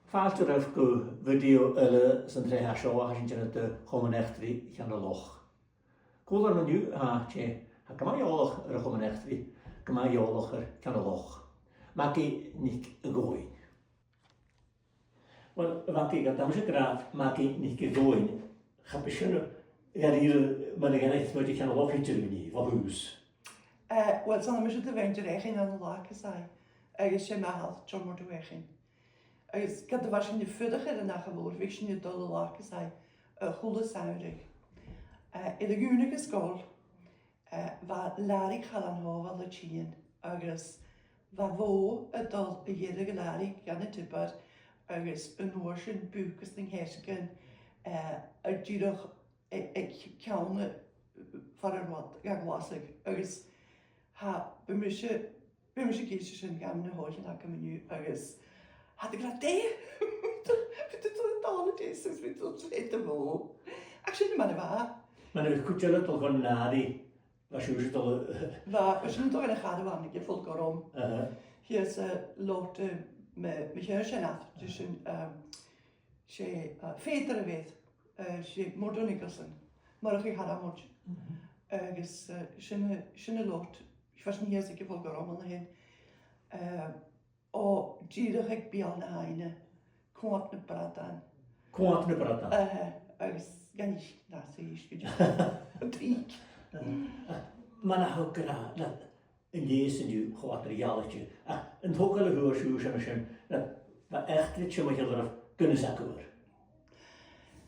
Fáilte raibh go video eile san tréthe seo a sin de chomanechtrí cheanna loch. Cúlar maniu ha gomáolach ar a chomanechtrí, gomáolach ar cheanna loch. Maki nic y goin. Wel, faki gan damse gra maki nic y goin. Chapisiwn garir man y genaith wedi cheanna loch i tyrgni, fo hws. Wel, son am eisiau dyfeindio'r echin yn y lac ysau. Agus sé mahal, John mor dy echin. Agus gad y fasyn i ffydach ar yna chafwr, fi sy'n i dol y lac ysau, chwle sawrig. Iddo gwynig ysgol, fa lari chalan ho fel y tîn, agus fa fo y dol y iedig y lari gan y tybar, agus yn o'r sy'n bwc ys yng Nghesgen, y dyrwch ag cawn y ffordd rwad gan glasig, agus ha bymysio geisio sy'n gan y holl yn ac am yw, agus had ik dat de? Vind het een taal het is, dus vind het eten wel. Ik zie het maar waar. Maar nu goed je het al gewoon nadi. Was je het al? Waar, we zijn toch in een gade waar ik je volk erom. Hier is lot met huisje af, dus een ze veteren weet, ze modernigersen, maar ik ga dat moet. Dus zijn lot. Ik was niet eens ik je volk erom al heen. O dyrach ag bial na haine, cwant na bradan. Cwant na bradan? Agus gan ich, na, se ich gyda. Trík. Man a hawg gyda, na, yn lees yn yw chwat reality. Yn hwgal y hwyr siw sy'n sy'n, na, ma echt lit sy'n mynd i'r gynnes ac o'r.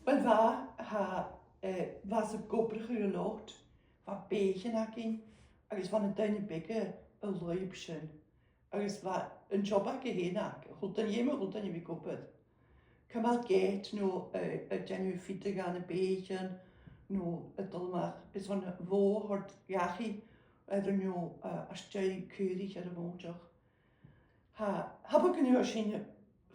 Wel fa sy'n gobrach i'r lot, fa beichen ac un, agus fan y dain y bege y loib sy'n. Agus fa yn job ac y hyn ac, chwltan i fi gwybod. Cymal get nhw y genw ffydig gan y beichen, nhw y dylmach, ys fan fo hord iachu, ydyn nhw asdau cyrich ar y fwntioch. Ha bod gen nhw sy'n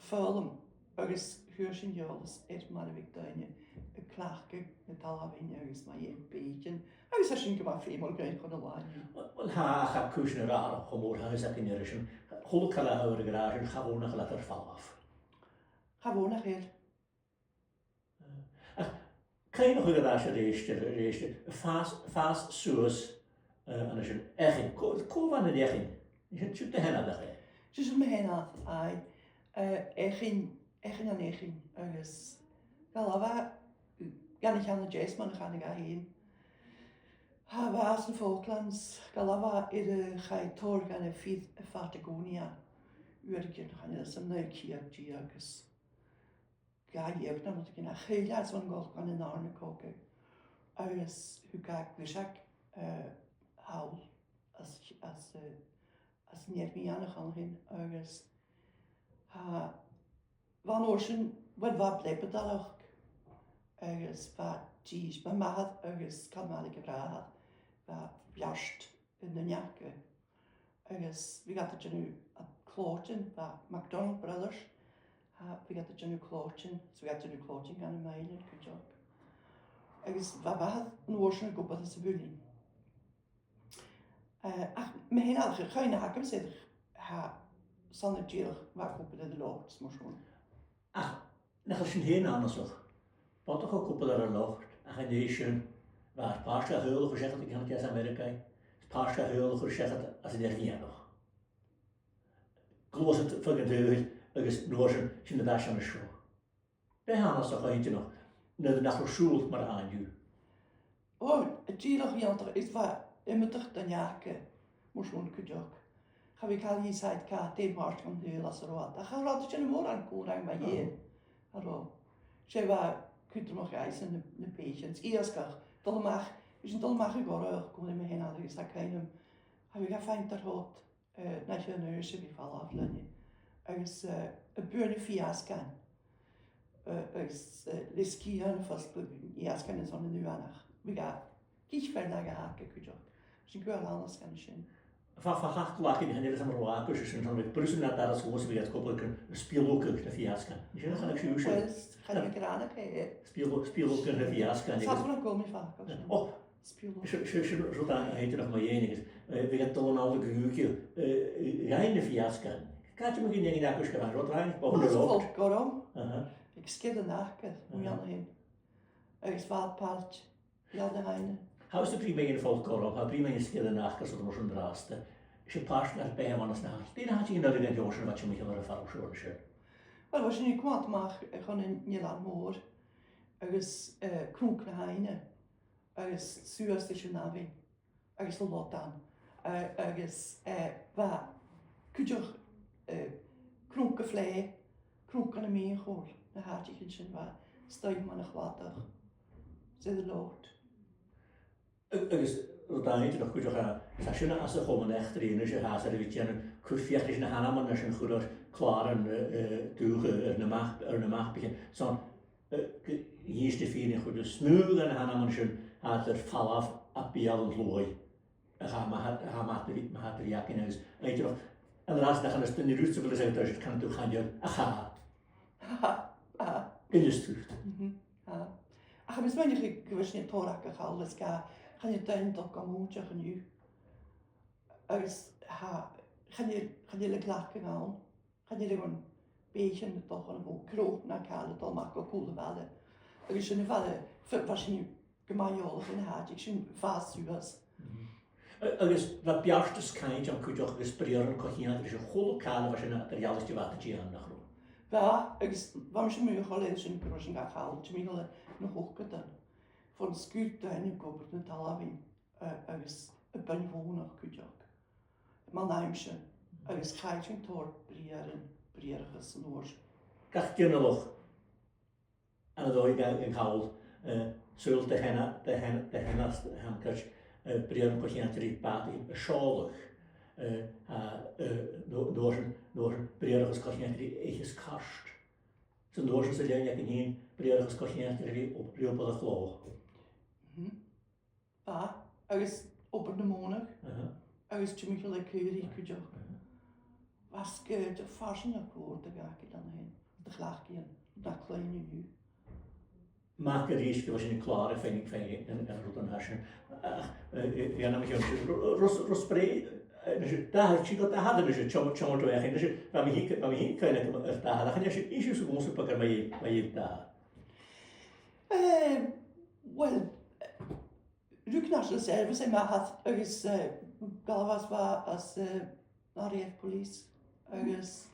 ffylm, agus hwyr sy'n iolus mar y figdain y clachg y dalafyn agus mae e beichen, agus sy'n gyma ffim o'r gwein chwn y laen. Wel ha cwysyn yr ar o môr hangys ac yn yrysyn, chwlw cael awr y graag yn chafwn ach lath ar ffalaf. Chafwn ach eir. Cain o'ch gyda sy'n reistir, ffas sŵs yn ysyn, echin, cofan yn echin, ysyn siwt dy hena ddech e? Siwt dy hena, ai, echin an echin, agus galafa, gan ich an y jes man chan i ga hyn. Ha fas yn Falklands, galafa i'r chai tor gan y ffydd y Patagonia. Yw'r gyn chan i ddysam na ciag di agus. Ga iag na mod gyn a cheiliad son gol gan yn arna cogau. Agus hw ga gwysiag hawl as nid mi anach an hyn. Agus van orsyn wad va blebedalach. Agus va dis, ma mahad agus kalmalig gevrahad. Va bjast in de njakke. Agus vi gat het nu at kloten, va McDonald Brothers. Vi gat het nu kloten, so vi gat nu kloten gan en meilen, good job. Agus va bahad en orsyn gobad as bulin. Me hen alge geine hakem zit sanne jirig va gobad de locht, motion. Na chas sy'n hyn anoswch. Bod o'ch o gwbl ar y locht, a chan eisiau, fa'r pasga hwylwch o siarad i Canada as America, pasga hwylwch o siarad as yn eich nianoch. Glwys yn ffygan dwyl, agos nôrsyn sy'n y bas am y sio. Be hanes o'ch o hynty noch, nid nach o'r siŵl mae'r anju. O, y diolch i antog, is fa ymwydych da niake, mwys hwn cydioch. Cha fi cael hi said ca, dim mart gan dwyl as yr oad. A cha rhaid ydyn nhw mor angwrang mae hyn. Ar o. Se fa cydrymach eis yn y patients. Iasgach, dolmach, is yn dolmach i gorau, gwyd im hyn adeg is da cainum. Ha fi gael ffaint ar hod, na chi yn ys y fi ffal aflenni. Agus y bwyn y fiasgan. Agus lisgian ffos iasgan yn son yn ywanach. Vi gael gych fer na gael ac y cydioch. Sy'n gwyl anas gan y sy'n. Fa hach lach yn hynny'n am rwag oes ysyn rhan, brys yn nadar as gwrs fi at gwbl yn sbiolwg yn y fiasgan. Ysyn ych anach siw sy'n? Wel, chan i'n gran ac e. Sbiolwg yn y fiasgan. Sat hwnna'n gom i ffag. O, sy'n rwyd a heityn o'ch mae enig. Fi gael dol yn awd y gwywgio. Gain y fiasgan. Gaat je me geen dingen uit gedaan, wat lang? Dat is vol korom. Ik skid een nachtje, moet je aan heen. Is wat paard, ja de heine. How is de prima in volkoren, how prima in skillen nachkas of was een draaste. Is je paars naar bij hem aan het nacht. Die had je in de jongen wat je met hem ervan schoon. Wel was je niet kwaad, maar gewoon in Nederland moor. Is kroek naar heine. Is zuurste je navi. Is de lot aan. Is wat kujor kroek vlei, kroek aan de meer hoor. Dan had je geen wat stuur maar nog water. Zit de lood. Is dat niet nog goed gaan. Als je als de gewoon echt erin is, je gaat er weer een kufiach is een hamer, als je een goede klare tuge een maag begint. Zo'n hier is de vier een goede smuul en hamer je had er val af op bijal en looi. Maar er jak in huis. Weet je nog? En de laatste dag gaan ze niet rustig willen zeggen dat je het kan toe gaan je. In de stuurt. Ach, mis mijn je gewas niet torak gehaald, dus gaan je tuin toch kan moetje genu. Gaan je le klakken aan. Gaan je gewoon beetje toch een kroop naar kale dan maak ook coole vallen. Als je nu vallen, was je nu gemeenjol in haat, ik zie vast zuurs. Als dat piastes kan je kun je ook respireren, kan je er is een goede kale was je naar de juiste watertje aan de grond. Ja, waarom je me gewoon eens een kroos gaan halen, je me nog ook gedaan. Van schuurt tuin op het talavin, als een ben wonen kun je ook. Maar naamje, als gaatje door brieren gesnoord. Kach je nog aan het ooit in haal, zult de hennas hamkers, brieren kan je natuurlijk paard in scholig. Door een brieren kan je natuurlijk eens kast. Zo'n door ze zeggen dat je niet brieren kan je natuurlijk op de gloog. Ja, als op de monnik, als je me gelijk hier kun je ook. Was het de farsen akkoord, daar ga ik dan heen. De glaagje, dat kleine nu. Maak een riesje, was je niet klaar, vind ik, en roepen hasje. Ja, dan moet je rospree. Daar had je dat hadden dus het zomaar te weg. Dus waar we hier kunnen daar, dan ga je iets zo ons pakken bij je daar. Wel, Ruknaars zelf zijn maar had ergens was als RAF-police ergens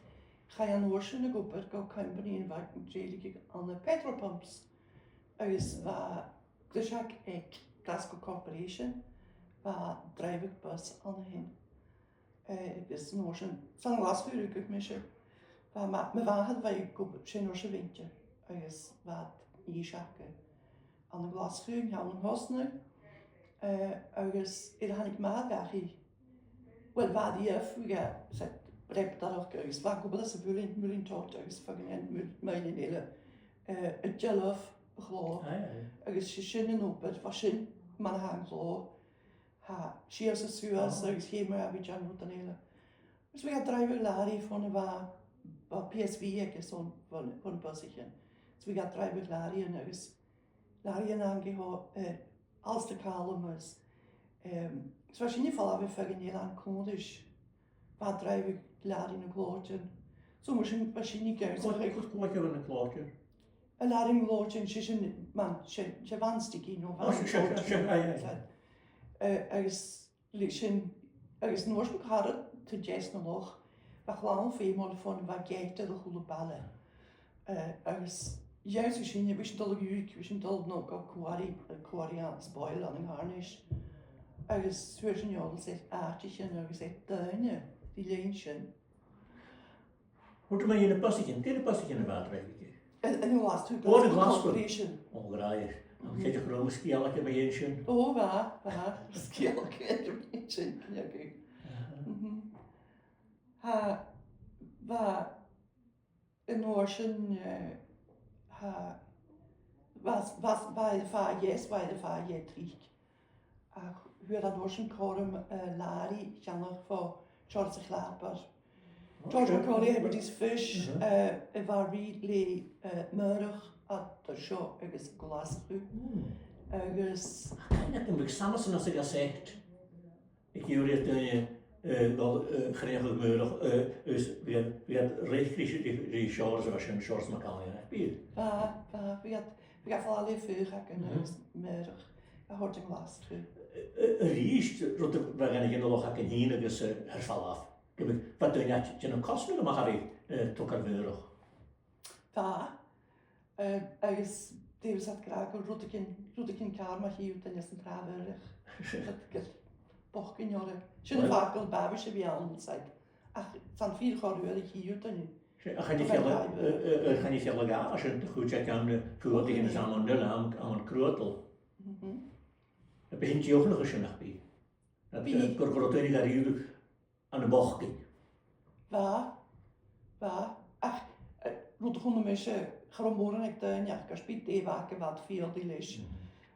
ga je aan Ocean go per go company en waar ik aan de petrolpumps ergens waar dus ik Glasgow Corporation waar drive ik bus aan heen. Is een Ocean van Glasgow ik mis maar me wagen waar ik op zijn Ocean windje ergens wat hier schaken aan de Glasgow gaan we hosten. Ergens had ik maar wel waar die ja zet rep daar ook ergens waar ik dat ze willen tot ergens van mijn hele het jollof geloof ergens je schönen op het was schön man hang zo cheers is zuurs ergens geen meer heb ik aan moeten hele dus we gaan drijven lari van waar PSV is zo'n van position dus we gaan drijven lari en ergens lari en aangehouden als de kalmers. Zoals in ieder geval hebben we in Nederland kondisch. Waar drijf ik laat in een klootje. Zo moet je niet kijken. Wat ik goed in een klootje. Een laat in een klootje, je een man, je wanstig in of ergens noorselijk hadden te jessen nog. Waar gewoon veel van waar jij te de goede ballen. Ergens juist gezien, je wist al ik wist al nog op Koreaans boil aan een harnisch. Ergens zwischen je al zegt aardig en ergens zegt tuinen, die leentje. Moet je in een passetje, in de water eigenlijk. En hoe was het? Oh, de glasgoed. Ongraaier. Dan krijg je gewoon een skielje bij eentje. Oh, waar, skielje bij eentje, kijk. Waar een ocean was bij de vaar je triek. Hoe dat ocean korm lari, janner voor George Glaper. George McCauley hebben die vis waar we le meurig at de show ergens Glasgow. Ergens. Ik heb een samen als ik dat zegt. Ik hoor het Grenigel Meurig, dus we hadden recht die shores was een shores makan in het bier. Vi har alle fyra mer. Jag har inte glas tror. Riest, rot we gaan geen nog hakken heen dus herval af. Wat doe je je een kosten maar heb ik tokker Meurig. Agus det satt graag rutikin karma hiut en nästan traverig. Bochkin jare. Schöne fakel babische wie an seit. Ach, van 4 jaar hiut en nu. Ga je veel gaan als je goed zegt aan de voer tegen de samen nul aan een krotel. Dat begint je ook nog eens nog bij. Dat korkorotonie daar hier aan de bochtje. Waar? Ach, rutikin mensen Chromoren ik dan ja, kan spit waken wat veel die les.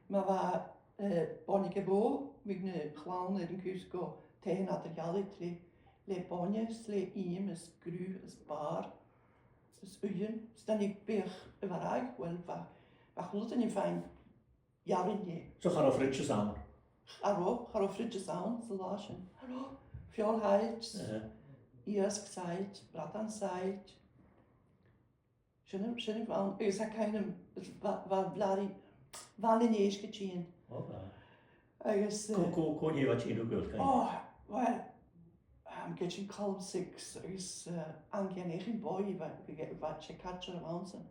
Maar waar bonje bo, met een clown in Cusco tegen materiaal le bonjes, le is gru, is bar, is uien. Stan ik weer waarlijk wel wat goed en fijn. Ja, je. Zo gaan we frietjes aan. Gaan we frietjes aan, zo lachen. Hallo, veel heids. Eerst gezegd, bratan zeit. Schön war es hat keinem war bladi war nie eens geschehen. Kon je wat je nog wilt well, I'm getting column 6 is angenehm in boy wat je catcher avansen.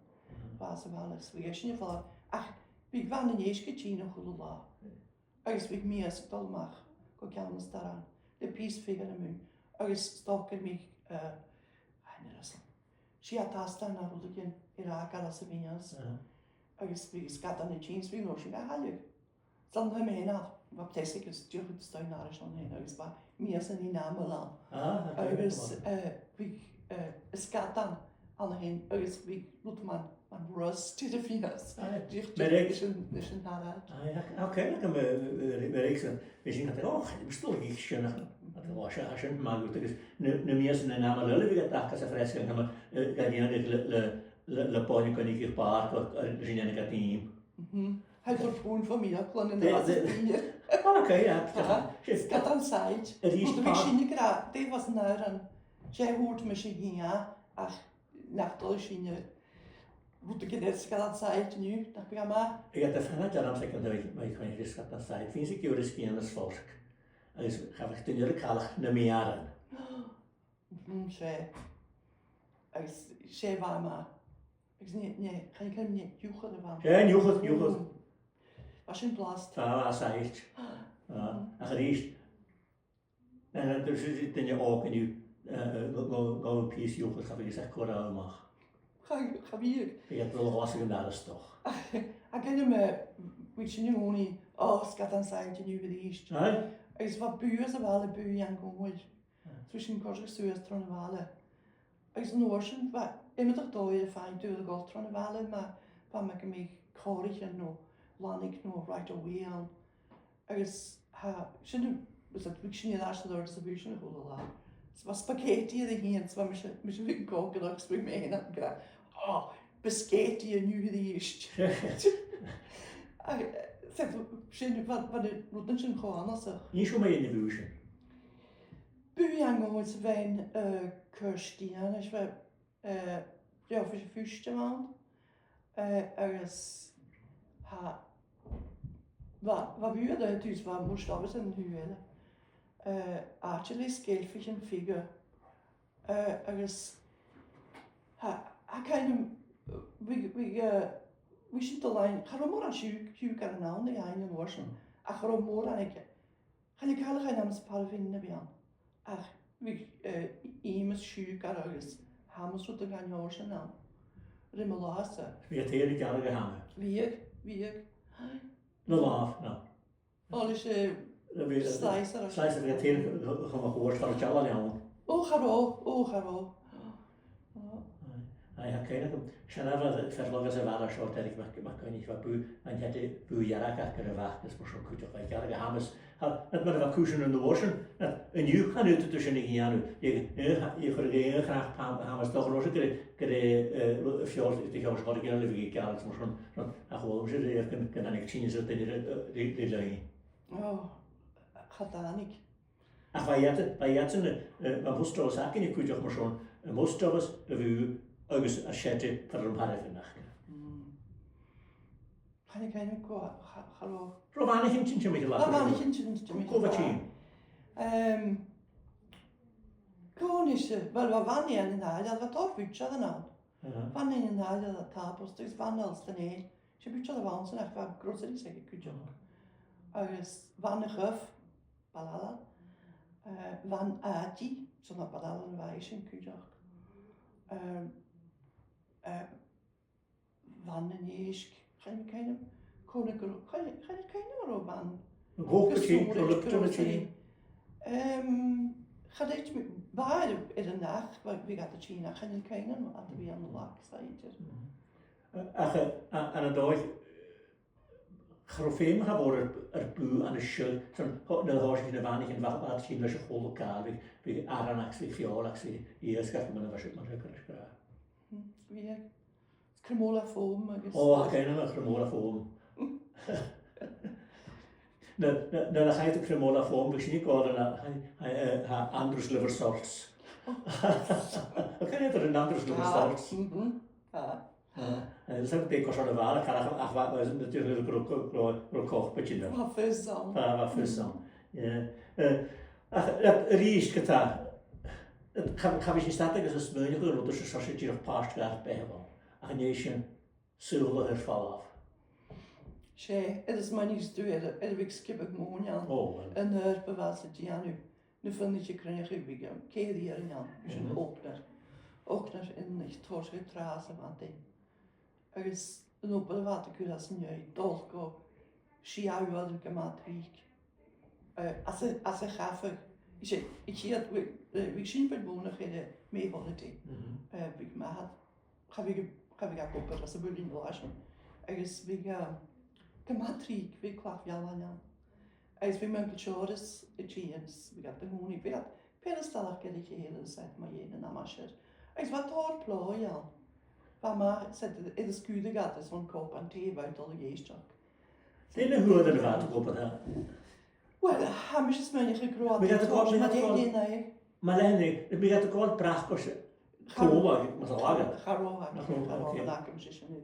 Was alles. We gaan niet vallen. Ach, wie waren nie eens geschehen nog hulula. Als ik meer stel mag, ko kan staan. De peace figure me. Als stokken me Si atasta na rudin Irak ala Sabinas. Agus vi skat an jeans vi no singa halig. San ha mena baptistic is jehud stein arish on hen agus ba mias an inamelan. Agus vi skat an hen agus vi lutman an rust to the finas. Nischen nada. Okay, dan kan we rekenen. We zien dat oh, bestel ik schön. Dat was ja schön maar goed. Dus nu mias an inamelan vi dat ka se fresca kan gadian le pone kan ik paar zien en ik team. Hij wordt gewoon van mij klannen de laatste. Okay, ja. Skat an seit. Moet ik zien ik ra. Dit was naar jij hoort me zien ja. Ach, nach Deutschland. Moet ik het skat an seit nu? Dat ga maar. Ik heb de vanuit daarom zeggen dat ik kan je skat an seit. Vind ik je riskeren als volk. Dus ga ik toen jullie kallig na meer jaren. Zij was maar. Ik zei nee, ga ik hem niet juchen ervan. Ja, juchen. Was in plast. Ja, zei en geriest. En dus zit in je ogen nu go een piece juchen, ga ik zeggen koraal mag. Ga weer. Je hebt wel lastig daar is toch. Ik ken hem weet je nu niet. Oh, skat aan zijn nu weer eerst. Nee. Ik was buur wel buur aan komen. Tussen kortjes zo is tronwale. Ik noorsen wat immer toch doe fijn door de tronwale, maar van me me korig en no lanik no right away aan. Is shouldn't was dat fiction je daar door de vision hoe la. Het was spaghetti de hier, het was misschien koken dat ik me heen aan ga. Oh, biscuitje nu die is. Zeg, schön wat de routine gewoon als er. Niet zo mee in de vision. Bujangen wijn Kirstien, ik was ja voor de vuurste maand. Wat buurde dus wat moest dat zijn huwen. Archelis gelfigen figuur. Keinem we zit alleen. Ga maar aan sjuk aan een ander ja in de worsen. Ga maar aan ik. Ga ik alle geen namens parvinden bij aan. Ach, wie iemand sjuk ergens, hebben ze te gaan jouwen aan. Remolasse. Wie het hele jaar gehangen. Wie? No laaf, no. Alles slicer. Slicer wie het hele gewoon gehoord van het jaar aan. Oh, garo. Ja, kijk, Shanava verloren ze wel zo dat ik mag niet wat bu, en je hebt bu jaren kunnen wachten, dat is maar zo goed toch wel jaren gehamen. Het met wat kussen in de worsen, en je gaat nu tussen de jaren, je vergeet graag hamen toch los, kere fjord, de fjord had ik in de leven gekeken, maar zo'n, gewoon ze er kan dan ik zien zitten in de lijn. Oh, gaat daar niet. Ach, weil jetzt man muss da sagen, ich könnte auch mal schon, muss da was, wie irgendwas erschätte, warum hat er nach? Kann ich keine hallo. Rowan ich im Chin mit la. Rowan ich im Chin. Kovachin. Konische, weil wir waren ja in der Halle, das war Bütcher dann. Wann in der Halle der Tapos, das waren als der Nähe. Ich habe Bütcher der Wahnsinn, ich war große Risiko gekühlt. Es war eine Röf, Balala, wann Adi, so eine Balala weiß in Küjach. Wann ich kann keine Roman. Hochbetschin, Produktbetschin. Gaat iets met waar in de nacht, we gaan de China gaan kijken, maar hadden we aan de lak zijn. Ach, aan het dag, grofeem geworden bu aan de schil, zo'n de huis in de wanig en wat zien we zo goed lokaal, wie Aranax, wie Fiolax, wie eerst gaat men was het maar zeker spraak. Wie Cremola foam. Oh, kennen we Cremola foam. Dan ga je de Cremola foam, dus niet worden naar Andrus liver sorts. Ken je er een Andrus liver sorts? Dat is ook een beetje de ware, ach wat was natuurlijk ook kochbedje. Wat vis dan? Wat vis dan. Het riest gedaan. Het ga je staat tegen zo'n smeuïge rood, dus zoals je nog paast gaat bij hebben. En je is je zullen hervallen af. Sé, het is maar niet duur, er heb skip ik mooi aan. Oh. En er bewaart het ja nu vind je krijg je weer keer hier aan, dus een opener in het torse trazen van ding. Er is een open water als een jij dolko, schiau wel een gematriek. Als een gaffer, ik zie dat we zien bij wonen mee worden die. Ik maar had, ga ik ook op als een bulin blazen. Er is weer gematriek, weer klap jalan. Er is weer mijn chores, James, we got de monie, we got pedestal que ik hele tijd maar jene namasher. Er is wat hoorplo ja. Maar het is kude gaat is van kop en thee uit al jeestak. Die hoorde de water kopen daar. Wel, ham is mijn gegroeid. We gaan ook nee. Maar nee, we gaan ook wel prachtig. Gewoon, maar zo lager. Garoha, daar kom je niet.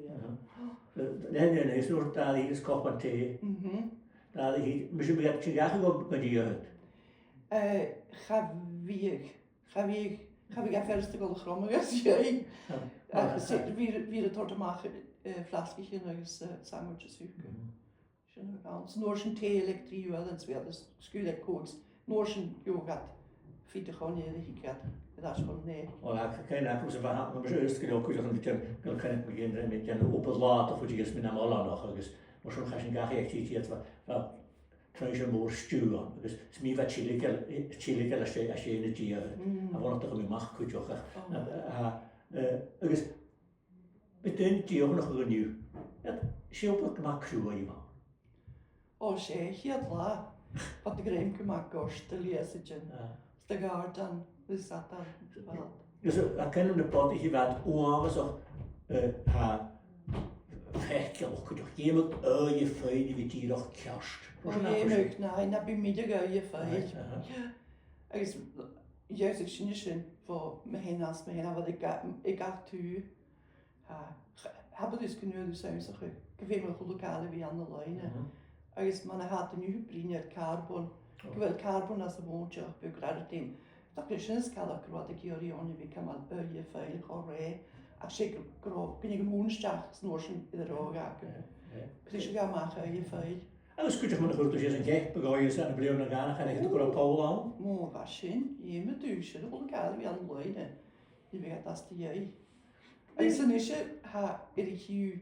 Nee, zo daar is kop en thee. Daar is, misschien begrijp ik graag ook met die uit. Ga ik even verder stuk al de grommeres, jij. Wie het hoort te maken, flasje nog eens sandwiches zoeken. Noorschen thee, elektrie, wel, en zo, dus schuur koos. Noorschen yoghurt, fiete gewoon niet, ik had. Dat is gewoon nee. Oh, ik ken dat, maar we eerst kunnen ook zeggen dat kan ik beginnen met een open laat of wat je eens met een alla nog, dus maar zo ga je graag echt iets wat trouwens een mooi stew aan, dus het is meer wat chili als je in het jaar, maar wat toch een mag goed joh. Dus meteen die ook nog een nieuw. Het scheelt maar kruien man. Oh, zeg je het la? Wat de greem gemaakt kost, de lezen. De garden. Dus dat dan wel. Dus we kennen de pot die wat oorlog zo vechtkel kun je iemand je fijn die hier nog kerst. Oh nee, nee, dat ben middag je fijn. Is juist ik zie niet voor me heen naast me heen, wat ik had u hebben dus kunnen dus zijn zo ik weet wel lokale wie aan de lijn. Is man had nu geprineerd carbon. Ik wil carbon als een woordje op graag team. Dat is een scala wat ik hier aan wie kan man je fijn correct. Als ik grof kun je woensdag snorsen in de roog haken. Dus je gaat maken je fijn. En dan schuurt je maar goed, dus je is een gek, begonnen je zijn blijven gaan en je gaat op Paul aan. Mooi was je met dus de lokale wie aan de lijn. Je weet dat die jij. En zo is je ik hier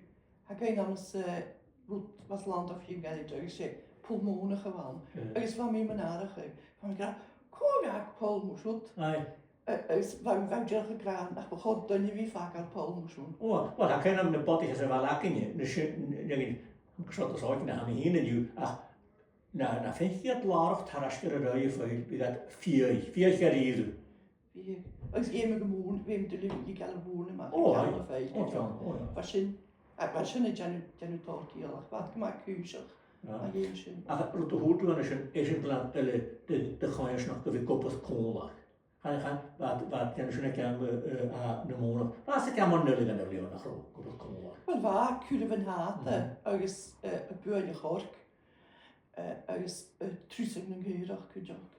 geen namens was land of je gaat het zeggen pulmonen gewoon. Er is van mij menarig. Van ik kom ja Paul moest goed. Is van je gekraan. Ach god dan je wie vaak al Paul moest doen. Oh, wat dan kunnen we de pot is wel lekker niet. Dus je zat dus ook naar me heen en je nou vind je het laag terrasje rijden voor je dat vier jaar hier. Als je me gewoon we moeten je kan wonen maar. Oh ja. Was je niet Janu Torki wat gemaakt kuusig. a dhéon sin. Ach, rwyd o hwyd o'n eisiau glan dy choes noch gyfer gwbeth cwlach. Wat gen sy'n egam a nymwna. Fas y gam o'n nylig yn yr lion ach gwbeth cwlach. Wel fa, cwrdd fy nhad, agus y bwyl y chorc, agus y trwsig yn nghyrach cwydioch.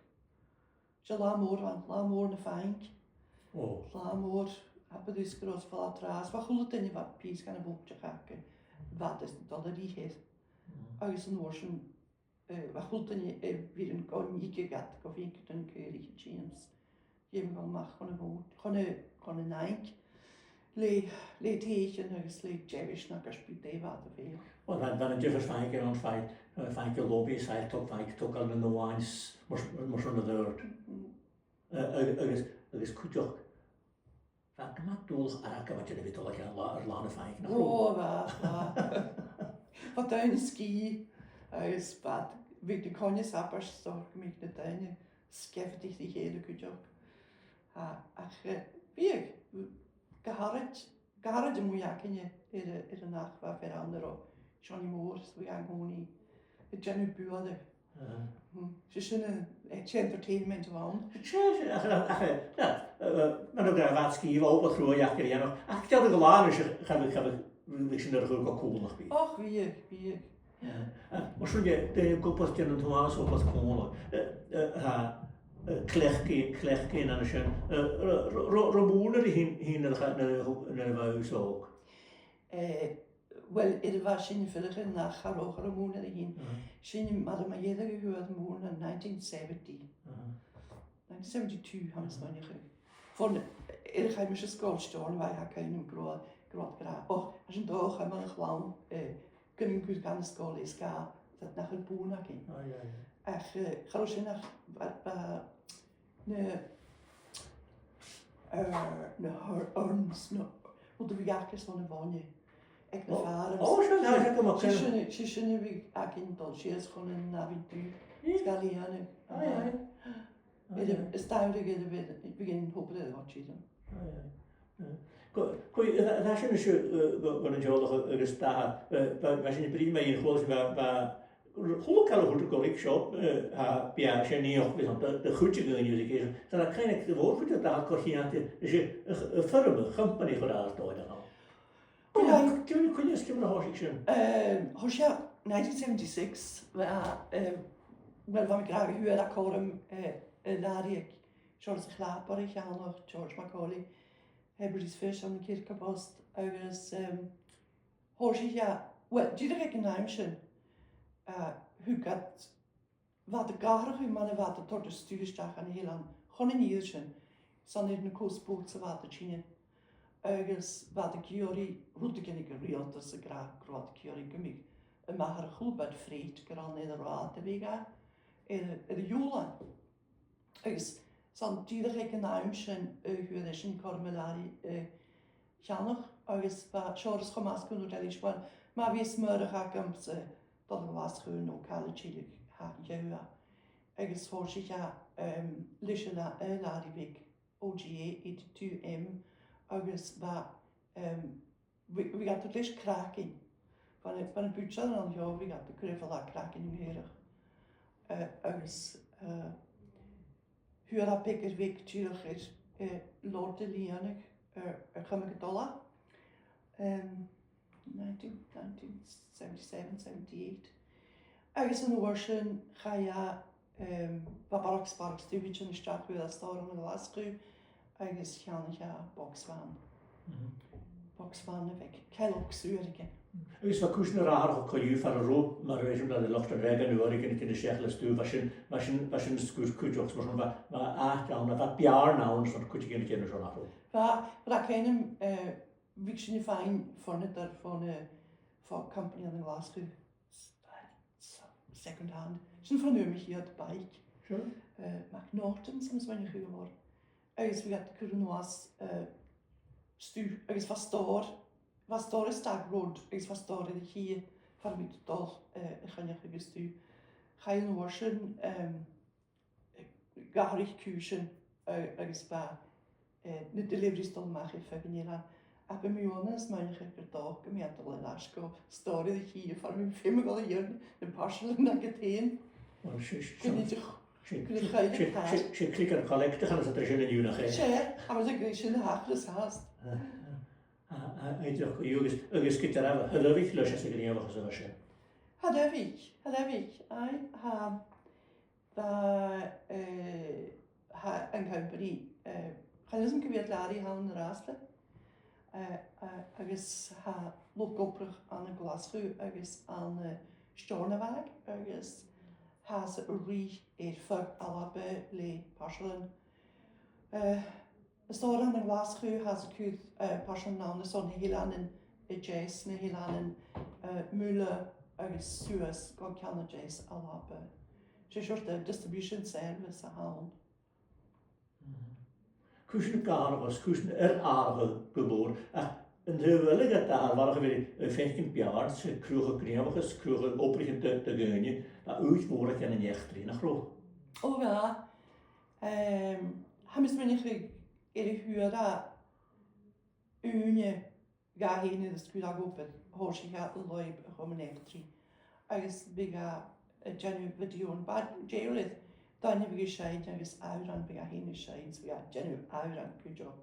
Se la môr na ffainc. O. La môr, hapad ysgros fel a tras. Fa chwlwyd dyn i fa pys gan y bwbdiach ac fad ys dod yr ihydd. Agus yn o'r sy'n, fa chwlwyd dyn i fyr yn gon i gygat, gofyn gyda'n cyr i James. Jem gael mach chwn y bwyd, chwn y nainc. Le teich yn agus le jewish na gysbyd defad y fel. Wel, dan yn dyfys ffaig yn ond ffaig y lobi sail tog ffaig tog al yn y wains mor sy'n y ddyrd. Agus cwtioch. Fa gyma dwlch ar ag yma dyn i fi dod ar lan y ffaig. O, fa. Fa dawn y sgi, agus bad. Fi dy conio sabars stor gymig na dawn y skefyd i'ch di hedd y cwtioch. Ach, fiag, gaharad y mwy ac yn y nach fa fer ander o Johnny Moore, so fi angoni y genw bwyd y. Så sy'n entertainment o fawn. Mae'n nhw'n gael fat sgif o bod rhywun ac yr iawn. Ac diolch yn glan eisiau chafod sy'n yr chwrw cwl o'ch bi. Och, fi. Mae sy'n dweud gwybod dyn nhw'n Thomas o bod cwl. Clechgyn yn ysyn. Rymwn yr hyn yn y faws og. Wel, er var sin ffylch yn nach ar ochr y mŵn ar y hun. Sin mad yma iedda gyhwyd mŵn yn 1970. 1972 hams ma'n i chi. Fon, chai mis y sgolstorn fai ha cael nhw'n grod gra. Och, a sy'n doch am yn chlawn, gynny'n gwyd gan y sgol i sga, dat nach y bŵn ac un. Ach, charo sy'n ach, na orns, o dy fi acus fo'n y fonio. Ek na vader. Oh, zo, nou zeg ik hem ook. Ze zullen we ook in Dolce gewoon een avontuur. Scaliane. Het is duidelijk in het begin hopen dat wat je dan. Dat is een soort van een jolig gestaan. We zijn prima in geloof waar gelukkig al goed kon ik shop. Ja, zijn niet ook bijzonder de goedje gaan jullie kiezen. Dan kan ik de woord dat daar kan je aan dus een firme company gedaan door dan. Kun je eens kijken naar Horsje? Horsja, 1976, wel van ik graag huur dat korum Larry, George Glaper, ik ga nog George Macaulay, hebben die vis aan de kirkenpost, ergens Horsje ja, wel, die er ik een naamje, hoe gaat wat de garig hoe mannen wat de tot de studiesdag aan heel aan, gewoon een hiertje, zonder een koosboot te water chinen. Ergens wat ik jullie, hoe ik een real tussen graag groot ik jullie gemmig. En maar haar goed bij vreed, geran in de raad te wegen, in de jola. Ergens, zo'n tijdelijk een naamje, hoe is een kormelari, janig, ergens wat Charles Thomas kunnen doen, maar wie smeurig hakken ze, dat was gewoon ook alle chillig, ja. Ergens voor zich ja, lisje la die week, OGA 82M. Agus we got the dish cracking. Van een budget aan jou, we got the crivel cracking in here. Agus hoe dat pikker week tuurlijk is, Lord de Lianig, kom ik dollar. 1977, 78. Agus een woorden ga ja, wat Sparks stuurtje in de stad weer dat staan in de lasku. Agus gaan ja boxwan. Boxwan weg. Kellogg's uurige. Is wat koers naar haar ook kan je van een roep, maar wij zijn dat de lucht en regen nu ik in de schechles toe. Was een scoot kutjoks, maar aan wat jaar nou van kutje in de kinderen zo naar. Maar kennen wie zijn fijn van het daar van company aan de Glasgow. Second hand. Zijn van nu hier de bike. Sure. McNaughton soms wanneer je wordt. Agus we got the Curnoas stu, agus was door is stag road, agus was door in de hier van wie het dol gaan je stu. Ga je worsen garig kusen agus ba de delivery stond mag je van Nederland. Aber mir honest meine ich gedacht, mir hat der Lasko Story hier vor mir Film go hier den Parcel na geteen. Und Kun je toch she clicker collector gaan ze er schön in Juna gaan. Tja, aber so schön hachtes hast. Hij toch juist gitter hebben. Hallo ik los als ik niet hebben zo schön. Had ik. Ha en company Chaism geweet Larry han rasle. Agus ha loopkoppig aan een glasgoed, agus aan Storneweg, agus ha ze ri voor alle le parcelen. Stor aan een glasgoed ha ze kuit parcelen naam zo'n heel aan een jazz, ne heel aan een mule, agus Suez, go kan jazz alle. Ze soort de distribution service halen. Kussen karvas, kussen aardige geboren. En de willige daar waren we 15 jaar, ze kroegen knieën, kroegen oprichten te geunen, dat uitvoeren kan een echt erin, geloof. Oh ja, hebben ze me niet gehuurd dat ga heen in de school open, hoor je gaat de loop gewoon echt drie. Als biga genuine video en bad jailed. Dan heb ik gescheid, en is uit bij heen gescheid, we gaan genuine uit good job.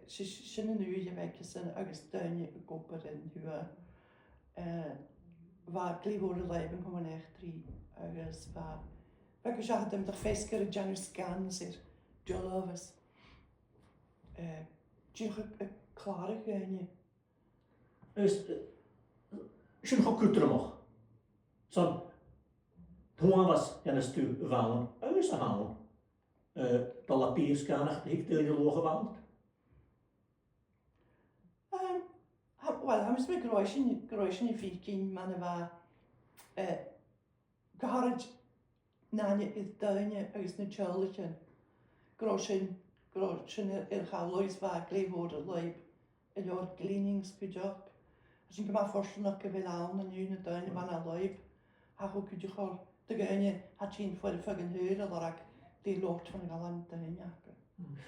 Ze nu je weggessen, agus duinje koper en huur. Waar klevoorde leven gewoon echt drie, agus waar. Waar je zag hem de feestkeer genuine scans er, jolloves. Je klare geunje. Dus, je nog kutter mag. Zo'n toen was en een stuk walen, uit te halen. De lapiers kan echt niet in de loge wand. Wel, hij is met groeien in 14 mannen waar gehaald na het duinje uit een challenge. Groeien er gaan lois waar klevoorde leib en jouw cleaningskudjak. Als je maar voorstelt dat je wil aan en je het duinje van een leib, ga ook je gewoon de geunje had je voor de fucking heuren dat ik die loopt van de galant duinje.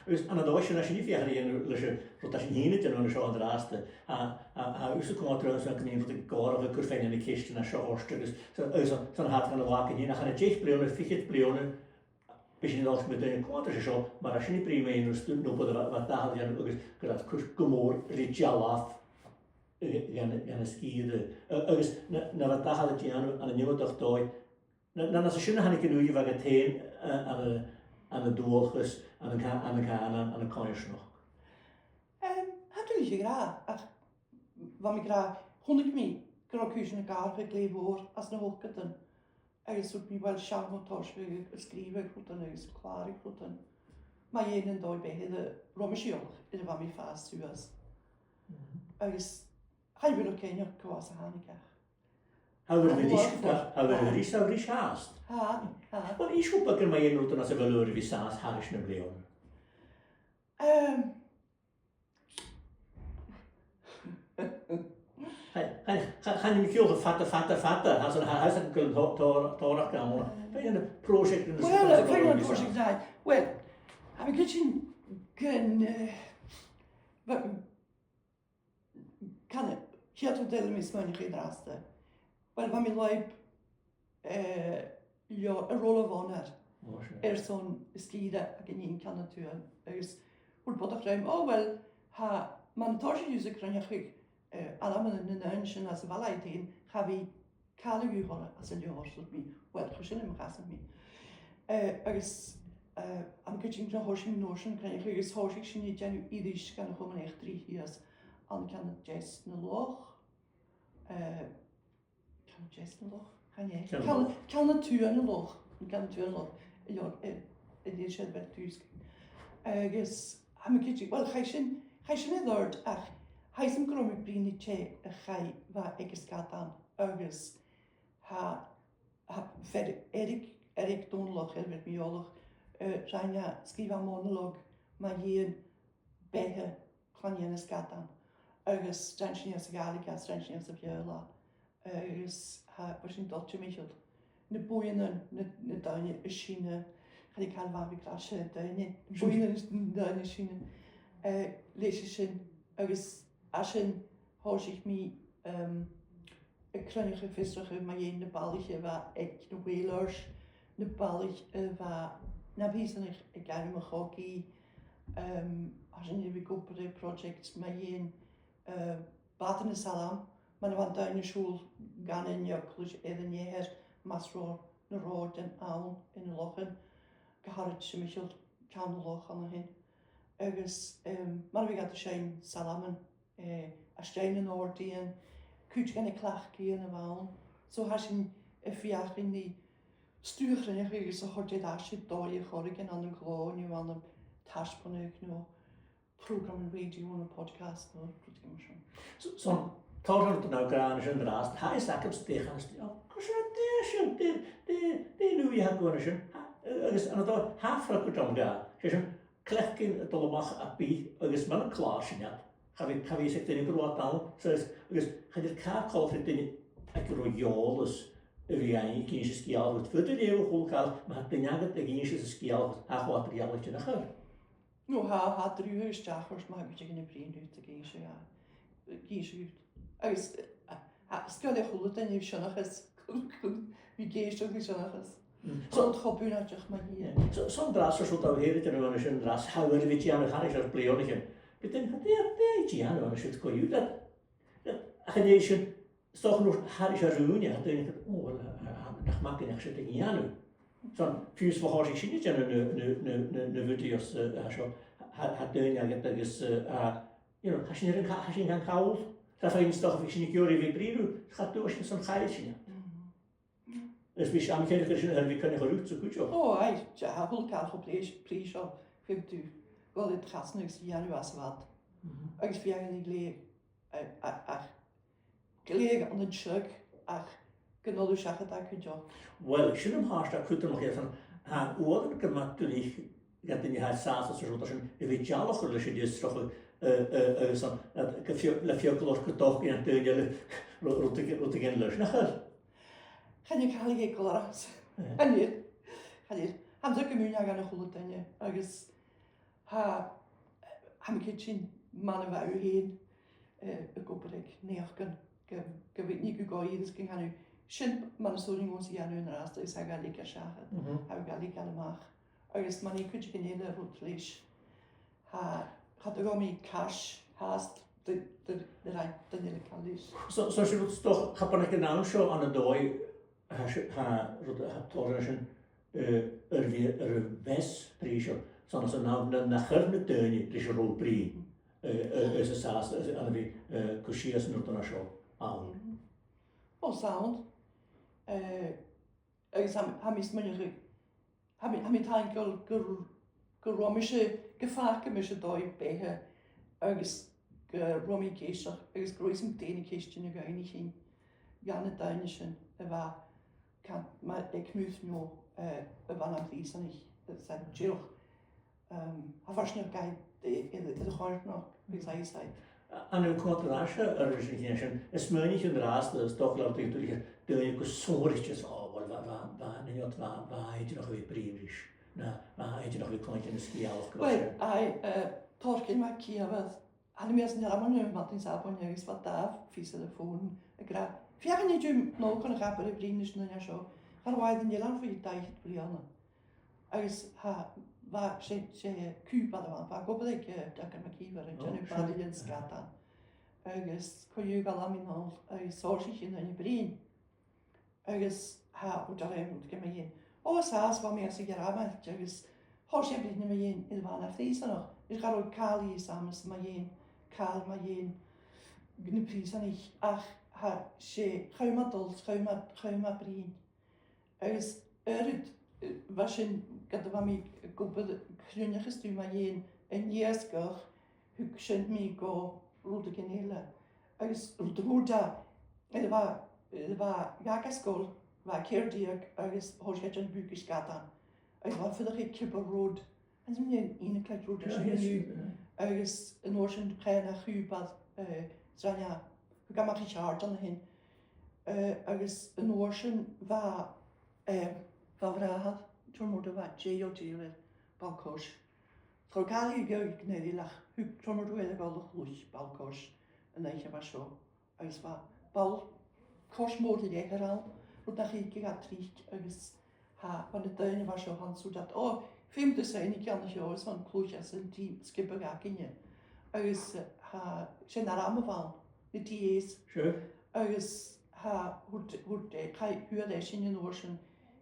Dus aan de doosje als je niet verder dat als je niet in een zo draast, is het gewoon trouwens ook niet van de korven kurven in de kist naar zo horstel. Dus zo'n gaat van de waken hier, dan gaan het jeugd pleonen, fiet pleonen. Misschien niet als met een kwaad zo, maar als je niet prima in een stuk lopen, wat daar had je ook eens dat kumoor ritjal af. Gaan skiën. Dus na wat daar had je aan een nieuwe dag tooi. Dan als je schön had ik een uurtje wat het heen aan de doorges, aan de kanjes nog. Natuurlijk graag. Wat ik graag, 100 mee, krokus in elkaar gekleed hoor, als een hoogketen. En je zoekt me wel charmotage schrijven, goed en is klaar, goed en. Maar je een dag bij de romesjol, in de wat me vast was. Dus hij wil ook geen kwaas handiger. Hebben we die zo risch haast? Want ik hoop dat er maar een noten als ze wel wie saas haast naar bleven. Ga je niet veel vatten, als een huis een kunt toren komen. Ben je een project in de stad? Wel, ik vind een project daar. Wel, heb ik gezien, kan het, hier tot delen met mijn generatie. Wel, van mijn leib, ja, een rol van haar. Zo'n skiede, ik niet kan natuurlijk. Dus, hoe wat ik ruim, oh wel, ha, mijn tasje kan je goed. Allemaal een neunchen als wel uiteen, ga we kale uren als een jaar tot mij, wel verschillende gasten mij. Dus, am kitchen nog horsing notion kan je goed horsing zien niet janu ieders kan nog gewoon echt 3 jaar, aan kan het juist een loog, kan het juist een loog, kan je, kan het tuur een loog, kan het tuur een loog, ja, het is het wel thuis. Dus, am kitchen, wel ga je niet lord, ach. Hij is een grote vriendje, hij waar ik eens gaat aan, ergens, verder Erik Donlog, met mij oorlog, zijn ja, schreef een monoloog, maar hier bij kan je eens gaat aan, ergens, strenchen je Gallica, strenchen je Viola, ergens, was een dotje Michel, de boeien, de duinen, een Chine, ga ik halve krasje, duinen, boeien, duinen, Chine. leis sin agus sin háisiich mí crunneige visige ma hé na ballige waar ik de whalers na ballig waar na bizig ik ga me hockey als een nieuwe kopere project ma hé batene salam maar want duine school gaan in je klus even je her masro na rood en aan in de lochen gehad ze michel kan loch aan hen ergens maar we gaat de zijn salamen a steinen oordien kunt geen klacht geen wel zo has je fiach in die sturen je zo hard je daar zit door je gorgen aan een gewoon je aan een taspon no program radio en een podcast no goed gemischen zo'n tausend nou gaan zijn draast hij is dat op tegen ja kushation de nu je gewoon zijn is aan het hafra kutom ga je klefkin to mag api is man klaasje net Ga we zich in groot taal, zoals ga je kaart kopen in een royales, een kindje skial wordt voor de nieuwe golfkaal, maar het benjaget de kindje skial haar materiaaltje naar haar. Nou, had 3 huisdagers, maar ik in de vriend uit de kindje ja, kindje uit. Stel je goed en je zonnig is, wie geest ook zonnig is. Zo het gaat bijna toch maar hier. Zo'n draas zoals dat we hier te doen, is een draas. How we weet je aan de gang is als pleonige. Ik denk dat ja, dan is het goed dat je toch nog haar jarunia, dan denk ik dat maakt niet echt een jaar. Zo'n vuurs van haar zich niet aan een video's zo. Het doen ja dat is als je niet gaan kaufen, dan vind je toch een keer weer priru, gaat door als je zo'n gaatje. Dus we zijn eigenlijk we kunnen gelukkig zo goed zo. Oh, hij ja, wil kaal op prijs op 50. Wel het gaat niks januari wat. Ik vind eigenlijk gelegen aan de stuk, kunnen we zeggen dat je job. Wel, ik zie hem haast dat goed nog even aan oren kan natuurlijk dat in je zaterdag zo dat een vitale gelukkig is toch zo dat ik heb veel kleur toch in het deel rot tegen lus naar. Ga je halen je klara's. En hier. Ham ze kunnen gaan nog goed dan je. Ergens ham ik het mannen waar u heen ik hoop dat ik neerken ik weet niet hoe je dus ging gaan nu shin mannen zo niet ons hier nu naast is hij gaat lekker zeggen hij gaat lekker allemaal ergens man ik kunt je geen hele rotvlees gaat er mee cash haast de hele kalies zo je het toch gaat ik nou zo aan de dooi torren weer wes prijs zoals ze nou naar gerne tuin is rood prijs is het zelfs aan de kuchiers nu dan zo aan. Oh sound ham is men ham het hankel geromische gevaarkemische dooi bij ergens romi keescher ergens groeisem tenenkistje nu ga je niet in gerne tuinischen waar kan maar ik moet nu wanneer die is dan niet dat zijn chill afwaarschijnlijk de gewoon nog wie zei je zei aan uw contrasje is me niet een raas dat is toch laat ik de soortjes waar heet je nog weer privisch waar heet je nog weer klontje in de skiaal toch in mijn kia was aan de meesten die allemaal nu wat in Sabon is wat daar vies telefoon ik raad vier niet je nog kunnen gaan bij de vrienden nu ja zo gaan wij dan je lang voor je tijd Brianna als waar ze Cuba dan waar op ik dat kan ik hier en Jenny Badin skata ergens kon je galaminal zorg in een brein ergens hoe dat hij moet komen heen saas wat meer zich eramen ergens hoor je niet meer heen in de waan afdezen nog ik ga ook kali samen maar heen kaal maar heen nu prijs aan ik ze ga maar brein ergens was dat was mij kopen groenige stuur maar een jesker hoe kunt mij go rode genele ergens rode er was jagerschool waar keer die ergens hoor je een buik is gatan er was voor de kipper rood en zo een klein rode nu ergens een ocean kleine huubad zijn ja we gaan maar iets hard aan heen ergens een ocean waar vragen toen moeten we JOT balkoos. Trokali geur ik nee die lach hug trommer dwi ag all chlwys bal cors yn eich efo sio. Agus fa bal cors môr i eich ar al. Rwy'n da chi gig a trig agus ha pan y dyn efo sio han sŵd at o ffim dy sein i gan y sio ys fan clwys as yn tîm skip ag ac inye. Agus ha sy'n ar am y fal y dies. Sure. Agus ha hwyd kai hwyr eich sy'n yn orsyn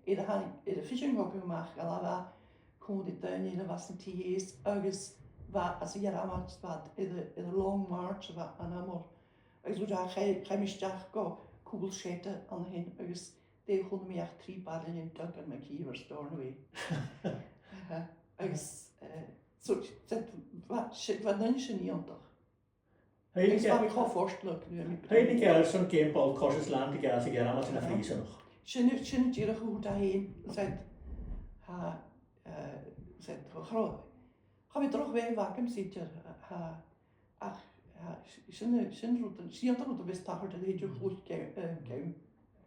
i'r fishing hog ymach a la fa cwnd i dyn i'r fas yn dies. Agus va as i'r amach fad i'r long march va an amor. Agus hwyd a chai misdach go cwbl siete an hyn. Agus de hwn mi ach 3 barren yn Duncan McKee o'r storn fi. Agus so va nyn sy'n i ontach. Agus va mi cho forstlug nu. Hei ni gael son game ball Corses Land i gael sig ar amat yn y ffris yn o'ch. Sy'n dirach hwyd a hyn. Said chro. Ga mi droch fe vacum sitjer. Ach sy'n rwyd sy'n rwyd o beth tachod yn heidio chlwyd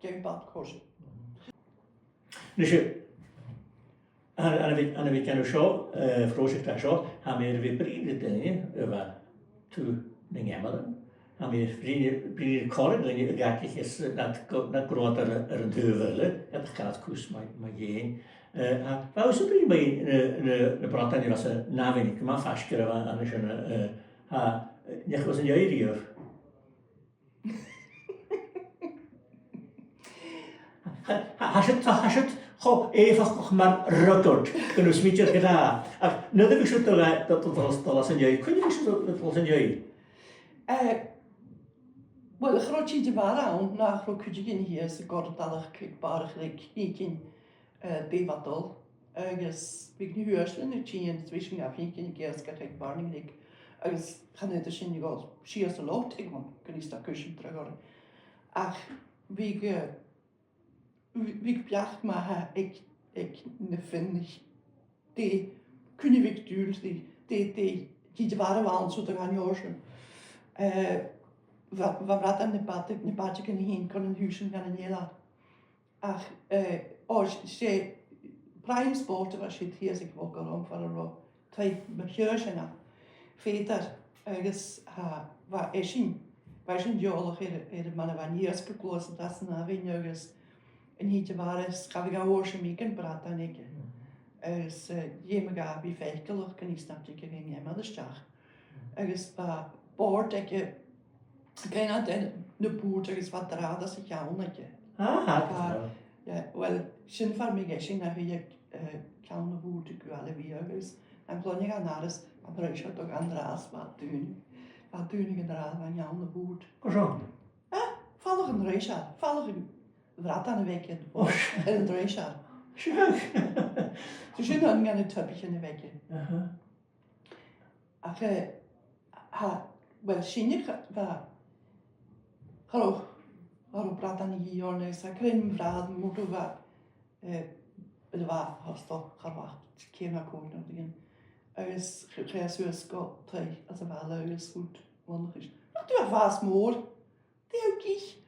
game bad corsi. Nes i, anna fi gan o sio, ffrosicht a sio, ha mi'r fi bryd y dyn yma tu nyng emalen. Ha mi'r bryd corin dyn y gacich ys nad grod ar yn tyfyrle, edrych gael cws mae ien. Fa oes y bryd mae y brodan i'r os y nafyn, gyma ffasgyr yma anna sy'n ha, nech was yn iau riwr. Hasyt cho efach o'ch ma'n rygod yn ys midio'r gyda. Ac nid ydych siwr dolas yn iau. Cwyn ydych siwr dolas yn iau? Wel, chrod ti di far awn na chrod cwdig yn hi ys y gordd dalach cig barach lig ni gyn befadol. Agus fi gni hwyrs yn y ti yn dwisg nga fi gyn i gers gael cig barning lig. Agus chaned y sy'n i gol sias o lot ig mon gynnysta cwysyn dragor. Ach fi biach ma ha ek ne finnig de kunne vi dul de var waren så der han jorsen var rat am ne bad kan hin kan husen kan nela ach se prime sport var shit hier sig vokar om for ro tai med hjörsena fetar agus ha var eshin jolach man van jerske klos das na vinjögus en hietje wares ga ik oor se miken praat aan ik. Dus je me ga bij veilig kan ik snap ik geen jij maar de stag. Dus ba boord ik je geen aan de boord is wat draad dat ik jou netje. Ja, wel sin van mij geen naar wie ik kan de boord ik wel weer dus en plan je gaan naar dus maar ik zou toch andras wat doen ik draad van jou de boord. Zo. Vallig een reis vallig Vrat aan de week in een dreishaar. Dus je dan gaan het tubje in de week in. Ach, wel, zie hallo, praat aan die jongen, ze krijgen vragen, moeten we hast toch gewacht, keer komen nog dingen. Is gekregen go twee, als er wel is goed, wonderlijk is. Ach, du was moor, die ook ik.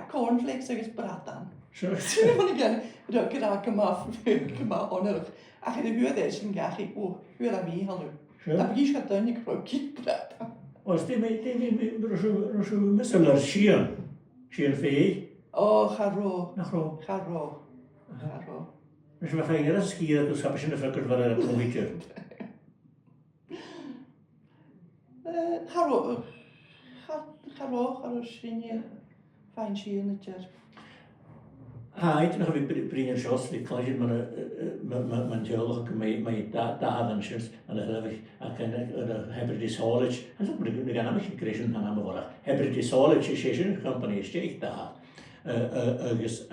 Cornflakes agus bratan. Sure. Sure, man igen. Dat gedaan kema onerig. Ach, de huurde is een gachi. Oh, huurde mi hallo. Sure. Dat begin gaat dan ik broodje bratan. Oes di rwysw mysl ar Sir fei? Oh, garo. Nach ro. Garo. Nes mae ffein ar y sgir ac ys hapus yn y ffragwr fan yr plwydiwr. Garo sy'n fijn zien het jaar. Haid, nog heb ik brengen shows, ik kan je mijn geoloog met daadensjes en dan heb ik heb die solid. En zo moet ik gaan met gekregen aan mijn woord. Heb die solid session company is ik daar. Dus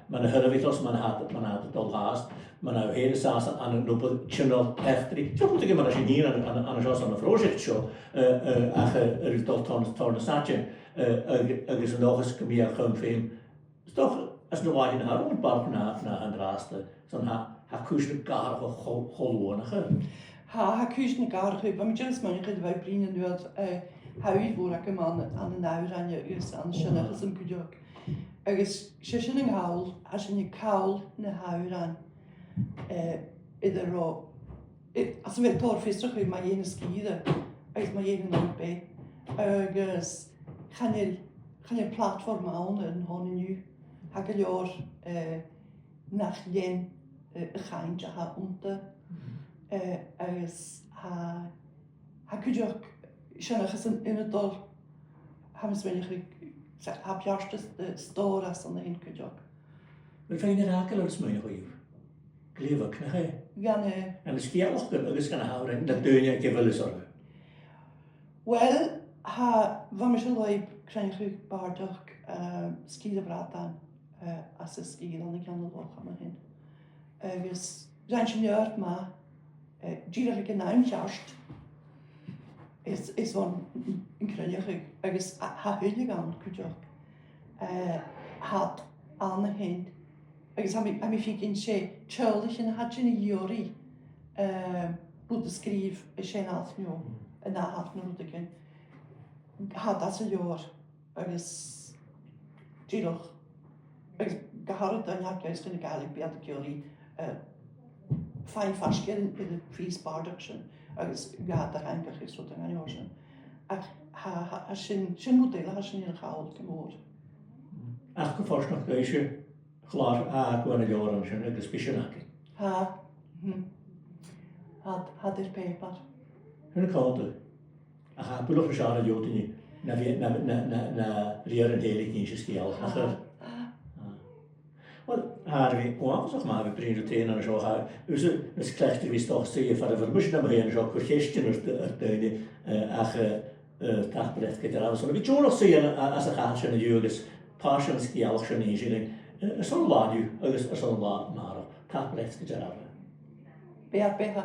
mijn heb ik los mijn had het al haast. Mijn hele saas aan een loop channel F3. Zo moet ik maar als je hier aan een show aan een project show. Ach, er tot een staatje. Dus nog eens kom je gewoon film. Toch als de waar in haar rondbouw naar een raaste, dan ha kuisne garige golwonige. Ha kuisne garige, wat met jullie manier wij brengen nu het huis voor ik hem aan de huis aan je is aan de schöne is een kudok. Is schöne haul, als je kaul ne huis aan, ieder ro, als we torfistig we maar jene skieden, agus mae un yn be. Agus chanel platform awn yn hon yn yw. Hag y lior nach len y chain ja ha unta. Agus ha cwydioch sianach as yn y dol ham yswennych ha piarst stor as yn hyn cwydioch. Wel fein yr agel ar ysmwyn o yw. Glifog na chi. Gan Yn ysgialwch agos gan y hawr yn dydwyniau gyfylus o'r. Wel, ha fam eisiau loib creu'ch chi bardach sgil y bratan as y sgil ond i gan y loch am hyn. Agus rhaid sy'n nerd ma, gyrach ag yna yn siarst, is fan yn creu'ch chi, agus ha hyn i gan cwydioch. Had an hyn, agus am I ffig yn se tjöllich yn hadjyn i iori, bod y sgrif y sen alth nhw. Yna hat nhw'n rwydygyn. Had as y lior, agus gyrwch. Agus gaharad yn hagais yn y gael i biad y gyori ffain ffasger yn y ffris barduction, agus gad ar hangach i sŵt yn anio sy'n. Ac ha sy'n mwdel ha sy'n i'r chawl gymwr. Ach gyffors noch geisio chlar a gwan y lior yn sy'n agos bisio nag. Had i'r paper. Hyn y cawd a ha bwylwch yn siarad iod i ni na riar yn helig ni'n sy'n sgial. Wel, haar fi, o afos o'ch ma fi brin o tein yn y sio ha, ys clechtir fi stochst i ffar y fyrmwysyn am hyn sio cwrchestyn yr dweud ach tachbreth gyda'r afos. Ond fi jôl o'ch sy'n as y chach sy'n y diw agos pas yn sgial sy'n ei sy'n y son lan yw agos y son lan maro tachbreth gyda'r afos. Be ar beha?